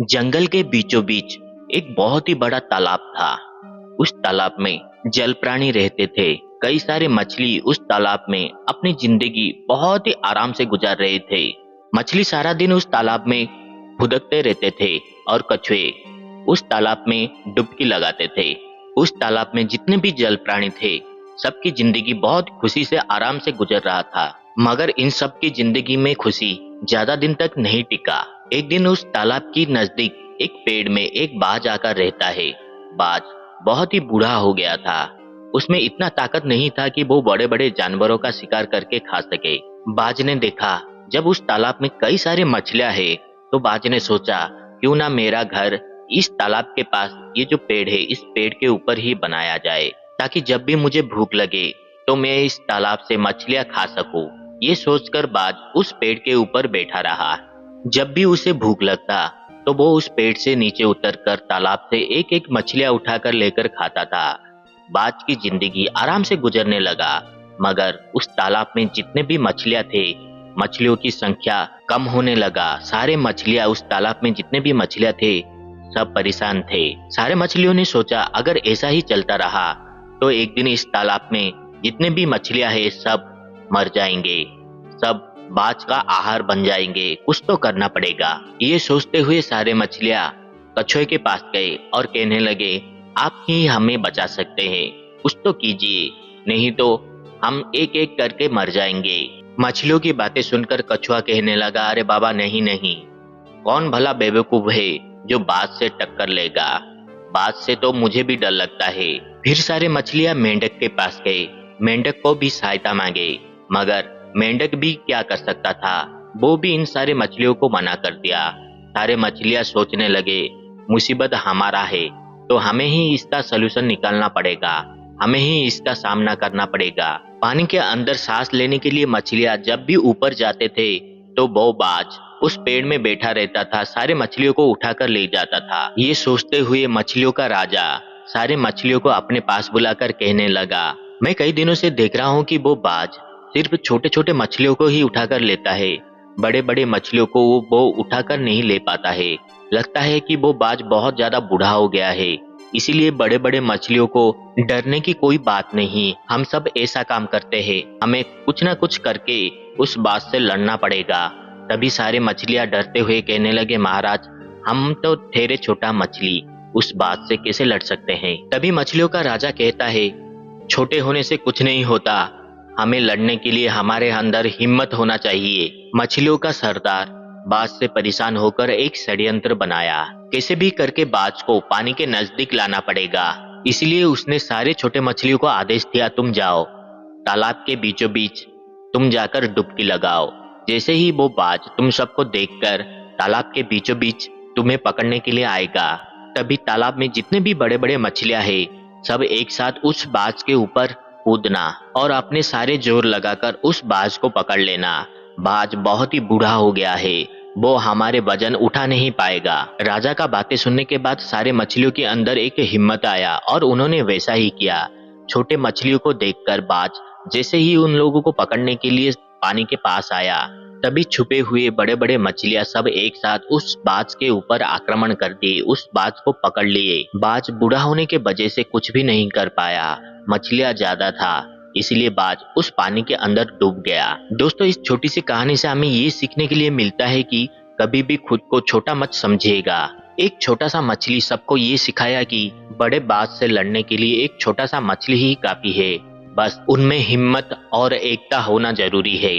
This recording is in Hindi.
जंगल के बीचों बीच एक बहुत ही बड़ा तालाब था। उस तालाब में जल प्राणी रहते थे। कई सारे मछली उस तालाब में अपनी जिंदगी बहुत ही आराम से गुजार रहे थे। मछली सारा दिन उस तालाब में फुदकते रहते थे और कछुए उस तालाब में डुबकी लगाते थे। उस तालाब में जितने भी जल प्राणी थे, सबकी जिंदगी बहुत खुशी से आराम से गुजर रहा था। मगर इन सब की जिंदगी में खुशी ज्यादा दिन तक नहीं टिका। एक दिन उस तालाब की नजदीक एक पेड़ में एक बाज आकर रहता है। बाज बहुत ही बूढ़ा हो गया था। उसमें इतना ताकत नहीं था कि वो बड़े बड़े जानवरों का शिकार करके खा सके। बाज ने देखा जब उस तालाब में कई सारे मछलियां हैं, तो बाज ने सोचा क्यों ना मेरा घर इस तालाब के पास ये जो पेड़ है, इस पेड़ के ऊपर ही बनाया जाए, ताकि जब भी मुझे भूख लगे तो मैं इस तालाब से मछलियां खा सकूं। ये सोचकर बाज उस पेड़ के ऊपर बैठा रहा। जब भी उसे भूख लगता तो वो उस पेड़ से नीचे उतरकर तालाब से एक एक मछलियां उठाकर लेकर खाता था। बाज की जिंदगी आराम से गुजरने लगा। मगर उस तालाब में जितने भी मछलियां थे, मछलियों की संख्या कम होने लगा। सारे मछलियां उस तालाब में जितने भी मछलियां थे, सब परेशान थे। सारे मछलियों ने सोचा अगर ऐसा ही चलता रहा तो एक दिन इस तालाब में जितने भी मछलियां हैं सब मर जाएंगे, सब बाज का आहार बन जाएंगे। कुछ तो करना पड़ेगा। ये सोचते हुए सारे मछलियां कछुए के पास गए और कहने लगे, आप ही हमें बचा सकते हैं, कुछ तो कीजिए, नहीं तो हम एक एक करके मर जाएंगे। मछलियों की बातें सुनकर कछुआ कहने लगा, अरे बाबा नहीं नहीं, कौन भला बेवकूफ है जो बाज से टक्कर लेगा। बाज से तो मुझे भी डर लगता है। फिर सारे मछलियां मेंढक के पास गए, मेंढक को भी सहायता मांगे। मगर मेंढक भी क्या कर सकता था, वो भी इन सारे मछलियों को मना कर दिया। सारे मछलियां सोचने लगे, मुसीबत हमारा है तो हमें ही इसका सलूशन निकालना पड़ेगा, हमें ही इसका सामना करना पड़ेगा। पानी के अंदर सांस लेने के लिए मछलियां जब भी ऊपर जाते थे तो वो बाज उस पेड़ में बैठा रहता था, सारे मछलियों को उठाकर ले जाता था। ये सोचते हुए मछलियों का राजा सारे मछलियों को अपने पास बुलाकर कहने लगा, मैं कई दिनों से देख रहा हूँ कि वो बाज सिर्फ छोटे छोटे मछलियों को ही उठाकर लेता है, बड़े बड़े मछलियों को वो उठाकर नहीं ले पाता है। लगता है कि वो बाज बहुत ज्यादा बूढ़ा हो गया है, इसीलिए बड़े बड़े मछलियों को डरने की कोई बात नहीं। हम सब ऐसा काम करते हैं, हमें कुछ ना कुछ करके उस बाज से लड़ना पड़ेगा। तभी सारे मछलियां डरते हुए कहने लगे, महाराज हम तो ठहरे छोटा मछली, उस बाज से कैसे लड़ सकते हैं। तभी मछलियों का राजा कहता है, छोटे होने से कुछ नहीं होता, हमें लड़ने के लिए हमारे अंदर हिम्मत होना चाहिए। मछलियों का सरदार बाज से परेशान होकर एक षड्यंत्र बनाया। कैसे भी करके बाज को पानी के नजदीक लाना पड़ेगा। इसलिए उसने सारे छोटे मछलियों को आदेश दिया, तुम जाओ तालाब के बीचों बीच, तुम जाकर डुबकी लगाओ। जैसे ही वो बाज तुम सबको देखकर तालाब के बीचों बीच तुम्हें पकड़ने के लिए आएगा, तभी तालाब में जितने भी बड़े बड़े मछलियां हैं, सब एक साथ उस बाज के ऊपर कूदना और अपने सारे जोर लगाकर उस बाज को पकड़ लेना। बाज बहुत ही बूढ़ा हो गया है, वो हमारे वजन उठा नहीं पाएगा। राजा का बातें सुनने के बाद सारे मछलियों के अंदर एक हिम्मत आया और उन्होंने वैसा ही किया। छोटे मछलियों को देखकर बाज जैसे ही उन लोगों को पकड़ने के लिए पानी के पास आया, तभी छुपे हुए बड़े बड़े मछलियां सब एक साथ उस बाज के ऊपर आक्रमण कर दिए, उस बाज को पकड़ लिए। बाज बूढ़ा होने के वजह से कुछ भी नहीं कर पाया, मछलियां ज्यादा था, इसलिए बाज उस पानी के अंदर डूब गया। दोस्तों, इस छोटी सी कहानी से हमें ये सीखने के लिए मिलता है कि कभी भी खुद को छोटा मत समझिएगा। एक छोटा सा मछली सबको ये सिखाया कि बड़े बाज से लड़ने के लिए एक छोटा सा मछली ही काफी है, बस उनमें हिम्मत और एकता होना जरूरी है।